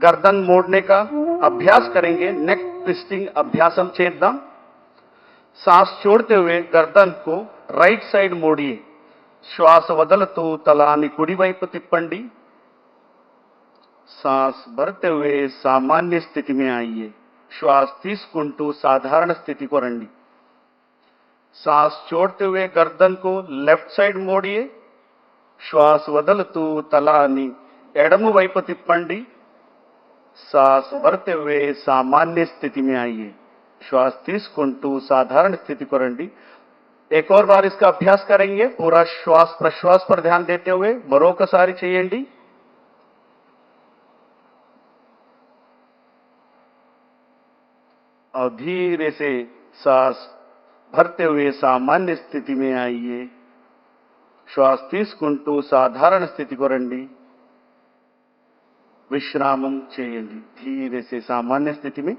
गर्दन मोड़ने का अभ्यास करेंगे। नेक ट्विस्टिंग अभ्यासम चेद्दाम। सांस छोड़ते हुए गर्दन को राइट साइड मोड़िए। श्वास वदलतू तलानी कुड़ी వైపు తిప్పండి। सांस भरते हुए सामान्य स्थिति में आइए। श्वास తీసుకుంటూ साधारण स्थिति को రండి। सांस छोड़ते हुए गर्दन को लेफ्ट साइड मोड़िए। श्वास वदलतू तलानी ఎడమ వైపు తిప్పండి। सांस भरते हुए सामान्य स्थिति में आइए। श्वास తీసుకుంటూ साधारण स्थिति को రండి। एक और बार इसका अभ्यास करेंगे। पूरा श्वास प्रश्वास पर ध्यान देते हुए మరొకసారి చేయండి। और धीरे से सांस भरते हुए सामान्य स्थिति में आइए। श्वास తీసుకుంటూ साधारण स्थिति को రండి। विश्रामम చేయండి। धीरे से सामान्य स्थिति में।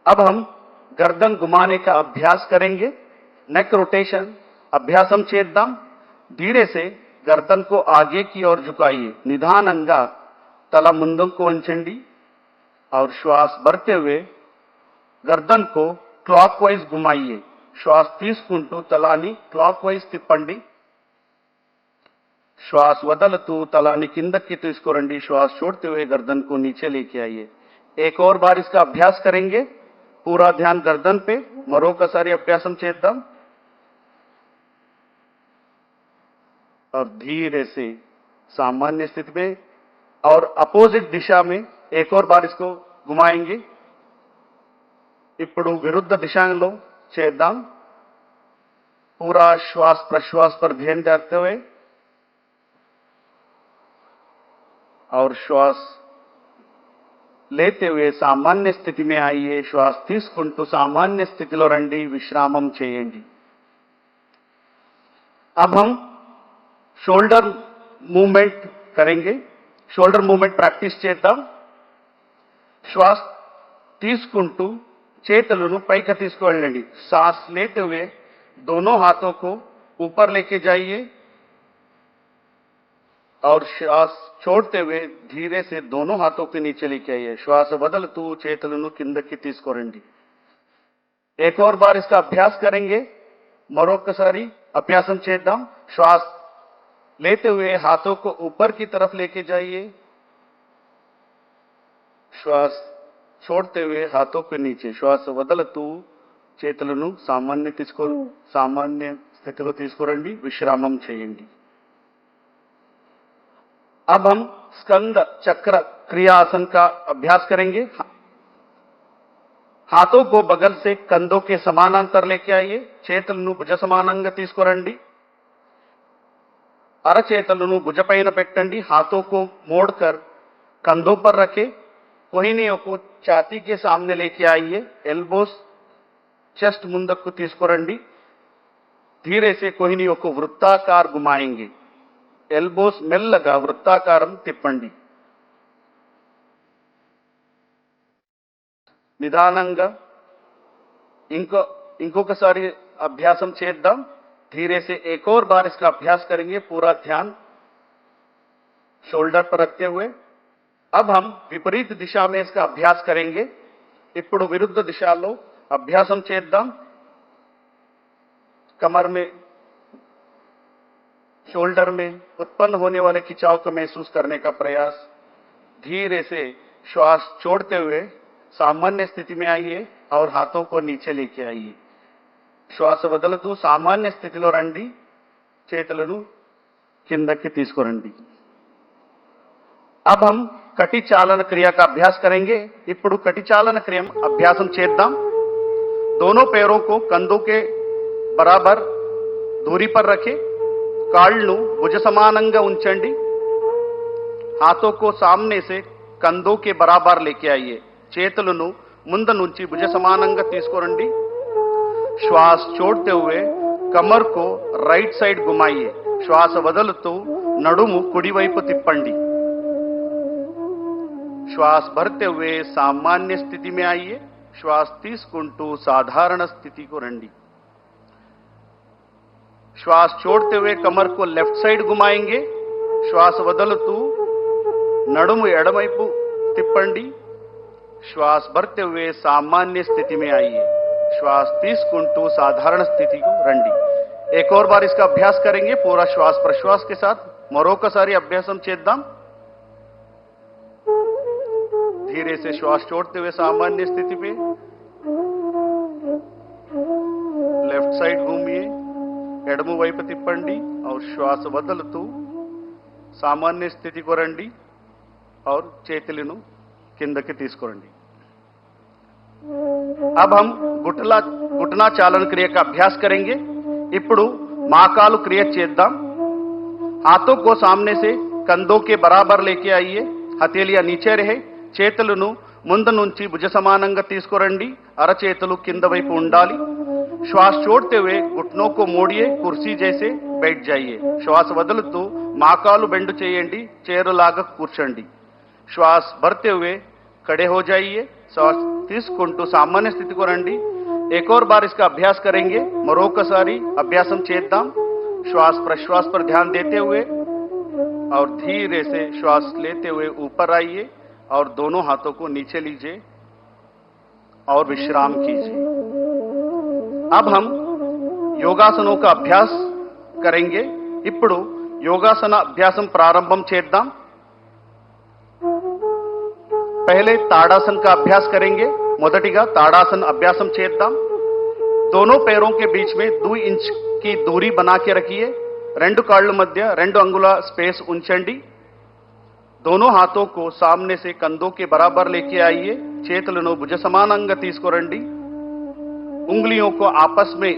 अब हम गर्दन घुमाने का अभ्यास करेंगे। नेक रोटेशन अभ्यासम చేద్దాం। धीरे से गर्दन को आगे की ओर झुकाइए। निधानंगा तला ముందుకు వంచండి। और श्वास भरते हुए गर्दन को क्लॉकवाइज घुमाइए। श्वास తీసుకుంటూ తలాని క్లాక్వైజ్ తిప్పండి। श्वास వదలతూ తలాని కిందకి తీసుకురండి। श्वास छोड़ते हुए गर्दन को नीचे लेके आइए। एक और बार इसका अभ्यास करेंगे। पूरा ध्यान गर्दन पे। మరొకసారి అభ్యాసం చేద్దాం। और धीरे से सामान्य स्थिति में और अपोजिट दिशा में एक और बार इसको घुमाएंगे। ఇప్పుడు विरुद्ध दिशाలో చేద్దాం। पूरा श्वास प्रश्वास पर ध्यान देते हुए और श्वास लेते हुए सामान्य स्थिति में आइए। श्वास తీసుకుంటూ सामान्य स्थितिలో రండి। विश्रामం చేయండి। अब हम शोल्डर मूवमेंट करेंगे। शोल्डर मूवमेंट प्रैक्टिस చేద్దాం। श्वास తీసుకుంటూ చేతులను పైకి తీసుకువెళ్ళండి। सांस लेते हुए दोनों हाथों को ऊपर लेके जाइए और श्वास छोड़ते हुए धीरे से दोनों हाथों के नीचे लेके आइए। श्वास వదలుతూ చేతులను కిందకి తీసుకురండి। एक और बार इसका अभ्यास करेंगे। మరొకసారి అభ్యాసం చేద్దాం। श्वास लेते हुए हाथों को ऊपर की तरफ लेके जाइए। श्वास छोड़ते हुए हाथों के नीचे। श्वास వదలుతూ చేతులను సామాన్య స్థితిలో తీసుకురండి। విశ్రామం చేయండి। अब हम स्कंद चक्र क्रियासन का अभ्यास करेंगे। हाथों को बगल से कंधों के समानांतर लेके आइए। చేతులను భుజ సమానంగా తీసుకురండి। అరచేతులను భుజపైన పెట్టండి। हाथों को मोड़कर कंधों पर रखें। कोहिनियों को छाती के सामने लेके आइए। एल्बोस चेस्ट ముందుకు తీసుకురండి। धीरे से कोहिनियों को वृत्ताकार घुमाएंगे। एल्बोस మెల్లగా వృత్తాకారం తిప్పండి। నిదానంగా ఇంకొకసారి అభ్యాసం చేద్దాం। धीरे से एक और बार इसका अभ्यास करेंगे। पूरा ध्यान शोल्डर पर रखते हुए। अब हम विपरीत दिशा में इसका अभ्यास करेंगे। ఇప్పుడు विरुद्ध दिशाలో अभ्यासम చేద్దాం। कमर में शोल्डर में उत्पन्न होने वाले खिंचाव को महसूस करने का प्रयास। धीरे से श्वास छोड़ते हुए सामान्य स्थिति में आइए और हाथों को नीचे लेके आइए। श्वास వదలుతూ सामान्य స్థితిలో రండి। చేతులను కిందకి తీసుకురండి। अब हम कटी चालन क्रिया का अभ्यास करेंगे। ఇప్పుడు कटी चालन क्रिया अभ्यासम చేద్దాం। दोनों पैरों को कंधों के बराबर दूरी पर रखें। కాళ్ళను భుజ సమానంగా ఉంచండి। हाथों को सामने से कंधों के बराबर लेके आइए। చేతులను ముందు నుంచి భుజ సమానంగా తీసుకురండి। श्वास छोड़ते हुए कमर को राइट साइड घुमाइए। श्वास వదలుతూ నడుము కుడి వైపు తిప్పండి। श्वास भरते हुए सामान्य स्थिति में आइए। श्वास తీసుకుంటూ साधारण स्थिति को రండి। श्वास छोड़ते हुए कमर को लेफ्ट साइड घुमाएंगे। श्वास వదలుతూ నడుము ఎడమవైపు తిప్పండి श्वास भरते हुए सामान्य स्थिति में आइए श्वास తీసుకుంటూ साधारण स्थिति को రండి एक और बार इसका अभ्यास करेंगे पूरा श्वास प्रश्वास के साथ మరొకసారి అభ్యాసం చేద్దాం धीरे से श्वास छोड़ते हुए सामान्य स्थिति पे लेफ्ट साइड घूमिए ఎడమ వైపు తిప్పండి और श्वास వదులుతూ सामान्य स्थिति को రండి और చేతులను కిందకి తీసుకురండి अब हम घुटना चालन क्रिया का अभ्यास करेंगे ఇప్పుడు మాకాలు క్రియ చేద్దాం हाथों को सामने से कंधों के बराबर लेके आइए हथेलियां नीचे रहे చేతులను ముందు నుంచి భుజ సమానంగా తీసుకురండి అరచేతులు కింద వైపు ఉండాలి श्वास छोड़ते हुए घुटनों को मोड़िए कुर्सी जैसे बैठ जाइए श्वास వదులుతూ మాకాలు బెండు చేయండి చేరులాగా కూర్చోండి श्वास भरते हुए खड़े हो जाइए श्वास తీసుకుంటూ सामान्य स्थिति को రండి एक और बार इसका अभ्यास करेंगे మరొకసారి అభ్యాసం చేద్దాం श्वास प्रश्वास पर ध्यान देते हुए और धीरे से श्वास लेते हुए ऊपर आइए और दोनों हाथों को नीचे लीजिए और विश्राम कीजिए अब हम योगासनों का अभ्यास करेंगे ఇప్పుడు యోగాసన అభ్యాసం ప్రారంభం చేద్దాం पहले ताड़ासन का अभ्यास करेंगे మొదటిగా ताड़ासन अभ्यासम చేద్దాం दोनों पैरों के बीच में 2 इंच की दूरी बना के रखिए రెండు కాళ్ళ మధ్య 2 अंगुला स्पेस ఉంచండి दोनों हाथों को सामने से कंधों के बराबर लेके आइए చేతులను భుజ సమానంగా తీసుకురండి उंगलियों को आपस में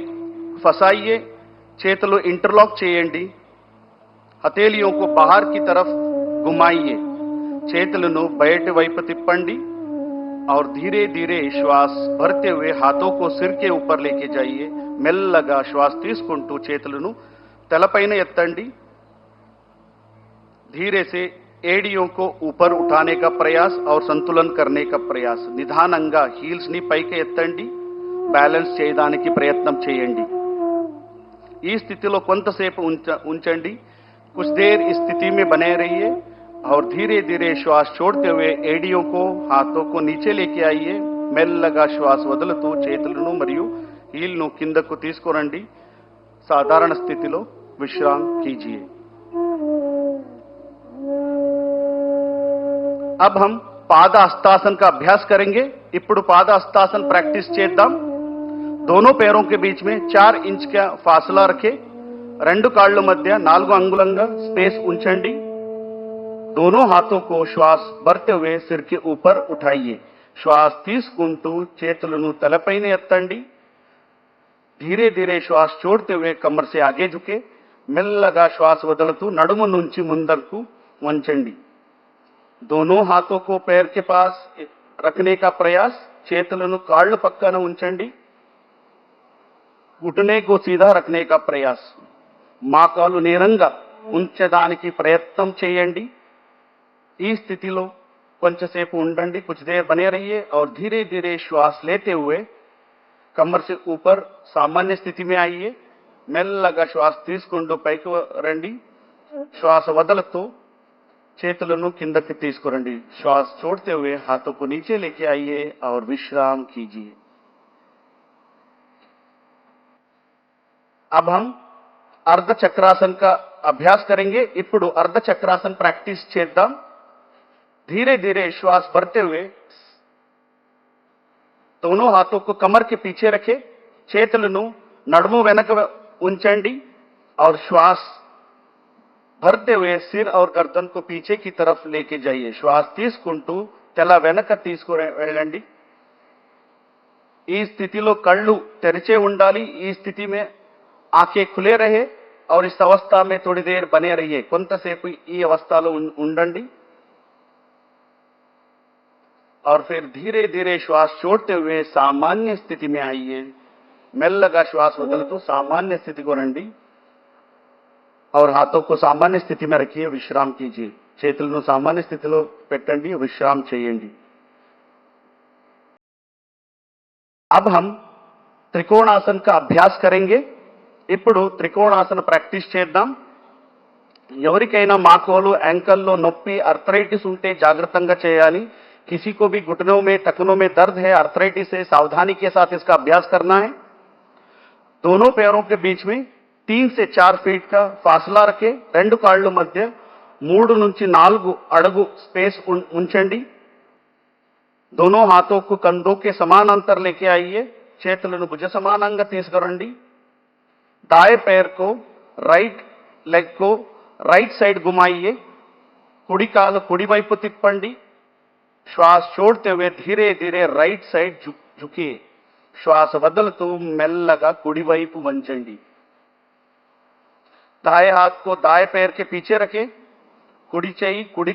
फंसाइए చేతులు इंटरलॉक చేయండి हथेलियों को बाहर की तरफ घुमाइए చేతులను బయటి వైపు తిప్పండి और धीरे धीरे श्वास भरते हुए हाथों को सिर के ऊपर लेके जाइए మెల్లగా श्वास తీసుకుంటూ చేతులను తలపైన ఎత్తండి धीरे से एड़ियों को ऊपर उठाने का प्रयास और संतुलन करने का प्रयास నిదానంగా హీల్స్ ని పైకి ఎత్తండి బ్యాలెన్స్ చేయడానికి ప్రయత్నం చేయండి ఈ స్థితిలో కొంతసేపు ఉంచండి कुछ देर इस स्थिति में बने रहिए और धीरे धीरे श्वास छोड़ते हुए एड़ियों को हाथों को नीचे लेके आइए మెల్లగా శ్వాస వదులుతూ చేతులను మరియు హీల్ను కిందకు తీసుకురండి సాధారణ స్థితిలో విశ్రామ్ कीजिए अब हम पाद हस्तासन का अभ्यास करेंगे ఇప్పుడు पाद हस्तासन प्रैक्टिस చేద్దాం दोनों पैरों के बीच में 4 इंच का फासला रखें రెండు కాళ్ళ మధ్య 4 అంగుళంగా स्पेस ఉంచండి दोनों हाथों को श्वास भरते हुए सिर के ऊपर उठाइए श्वास తీసుకుంటూ చేతులను తలపైన ఎత్తండి धीरे धीरे श्वास छोड़ते हुए कमर से आगे झुके మెల్లగా శ్వాస వదులుతూ నడుము నుంచి ముందరకు వంచండి दोनों हाथों को पैर के पास रखने का प्रयास చేతులను కాళ్ళ పక్కన ఉంచండి घुटने को सीधा रखने का प्रयास మాకాలు నేరంగా ఉంచడానికి ప్రయత్నం చేయండి ఈ స్థితిలో కొంచెంసేపు ఉండండి कुछ देर बने रहिए और धीरे धीरे श्वास लेते हुए कमर से ऊपर सामान्य स्थिति में आइए మెల్లగా శ్వాస తీసుకుంటూ పైకి రండి శ్వాస వదులుతూ చేతులను కిందకి తీసుకురండి श्वास छोड़ते हुए हाथों को नीचे लेके आइए और विश्राम कीजिए अब हम अर्ध चक्रासन का अभ्यास करेंगे ఇప్పుడు अर्ध चक्रासन प्रैक्टिस చేద్దాం धीरे धीरे श्वास भरते हुए दोनों हाथों को कमर के पीछे रखें చేతులను నడుము వెనక ఉంచండి और श्वास भरते हुए सिर और गर्दन को पीछे की तरफ लेके जाइए श्वास తీసుకుంటూ తల వెనక తీసుకువెళ్ళండి ఈ స్థితిలో కళ్ళు తెరిచే ఉండాలి ఈ స్థితి में आंखें खुले रहे और इस अवस्था में थोड़ी देर बने रहिए కొంతసేపు ఈ అవస్థలో ఉండండి और फिर धीरे धीरे श्वास छोड़ते हुए सामान्य स्थिति में आइए మెల్లగా श्वास వదులుతూ सामान्य स्थिति को రండి और हाथों को सामान्य स्थिति में रखिए विश्राम कीजिए చేతులను सामान्य స్థితిలో పెట్టండి విశ్రాम చేయండి अब हम त्रिकोणासन का अभ्यास करेंगे ఇప్పుడు త్రికోణాసన ప్రాక్టీస్ చేద్దాం ఎవరికైనా మాకోలు యాంకల్లో నొప్పి ఆర్థరైటిస్ ఉంటే జాగ్రత్తగా చేయాలి किसी को भी घुटनों में टखनों में दर्द है, आर्थराइटिस है, सावधानी के साथ इसका अभ्यास करना है। दोनों पैरों के बीच में 3 से 4 फीट का फासला रखे, 2 కాళ్ళు మధ్య 3 నుంచి 4 అడుగు స్పేస్ ఉంచండి। दोनों हाथों को कंधों के समान अंतर लेके आइए, చేతులను భుజ సమానంగా తీసుకురండి। दाएं पैर को राइट लेग को राइट साइड घुमाइए, कुड़ी काल कुड़ी వైపు తిప్పండి। श्वास छोड़ते हुए धीरे धीरे राइट साइड झुकिए, श्वास వదులుతూ మెల్లగా కుడి వైపు వంచండి। दाएं हाथ को दाएं पैर के पीछे रखें, कुड़ी చెయ్యి कुड़ी